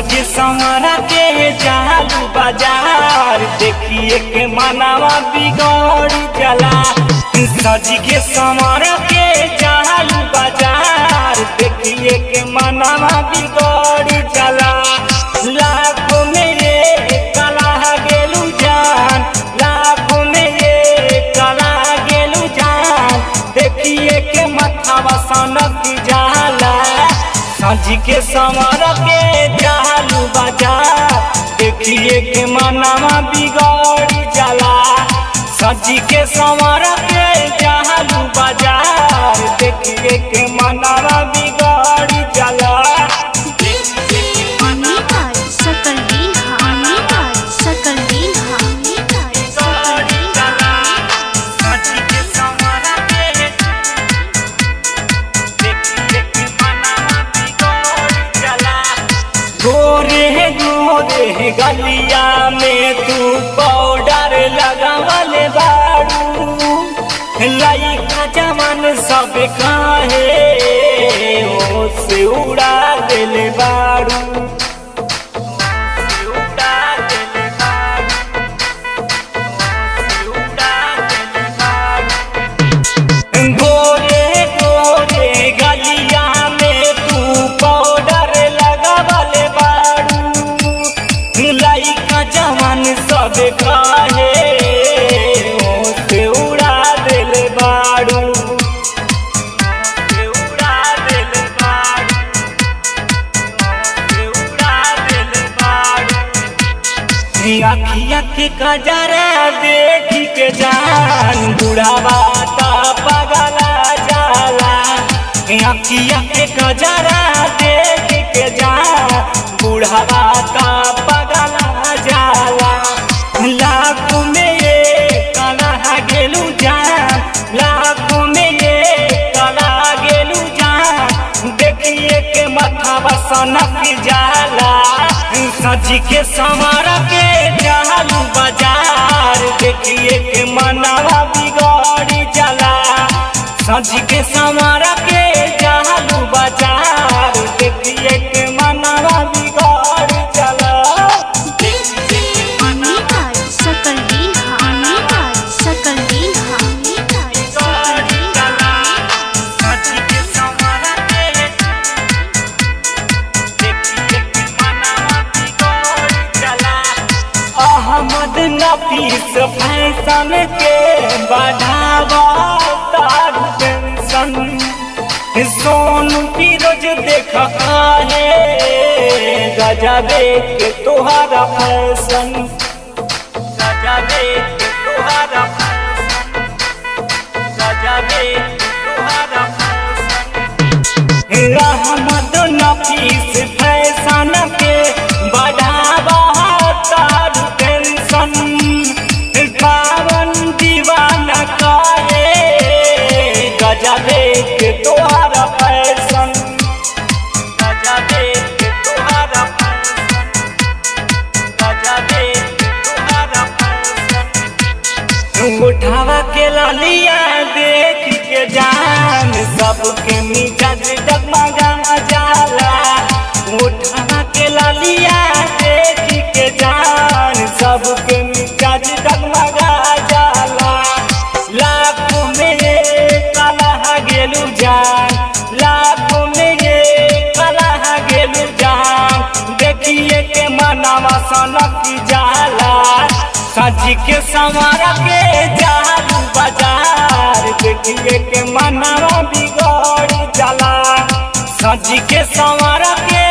के संवरा के जालू बाजार देखिए के मनावा बिगड़ जला। सजी के संवरा के जालू बाजार देखिए के मनावा बिगड़ जला। लाखों में ये कला गेलू जान, लाखों में ये कला गेलू जान देखिए के मथावा सनक जाला। सजी के संवर के जालू बाजार देखिए के मनावा बिगड़ जाला। सजी के संवर के जालू बाजार देखिए के मनावा बिगड़ जाला। गोरे गोरे गलिया में तू पाउडर लगावल बारू, लइका जवान सब काहे से उड़ा दिल बारू। गोरे गोरे गलिया में तू पाउडर लगावल लइका जवान सब काहे से उड़ा दिल बारू, उड़ा दिल बारू, उड़ा दिल बारू। अखिया के कजरा देखी के जान बुढ़ावा ता पगला जाला। अखिया के कजरा देखी के जान बुढ़ावा ता पगला जाला। लाखों में ये कला गेलू जान, लाखों में ये कला गेलू जान देखिए के मथावा सनक जाला। सजी के संवर के जालू बाजार देखिए के मनावा बिगड़ जाला। सजी के संवर के जालू बाजार देखिए के मनावा बिगड़ जाला। अहमद नफीस फैशन के बढ़ावा तारू टेंशन, सोनू फिरोज देख काहे गजबे के तोहरा फैशन, गजबे के तोहरा फैशन, गजबे के तोहरा फैशन। अहमद नफीस फैशन के बढ़ावा तारू टेंशन, पावन दीवाना काहे गजबे के तोहरा फैशन, गजबे के तोहरा फैशन, गजबे के तोहरा फैशन। उठावा के लालिया देख के जान सबके मिजाज डगमगा जाला। उठावा के लालिया देख के जान सबके मिजाज डगमगा जाला। लाखों में ये कला गेलू जान, लाखों में ये कला गेलू जान देखिए के मनावा सनक जाला। सजी के संवर के जालू बाजार देखिए के मनावा बिगड़ जाला। सजी के संवर के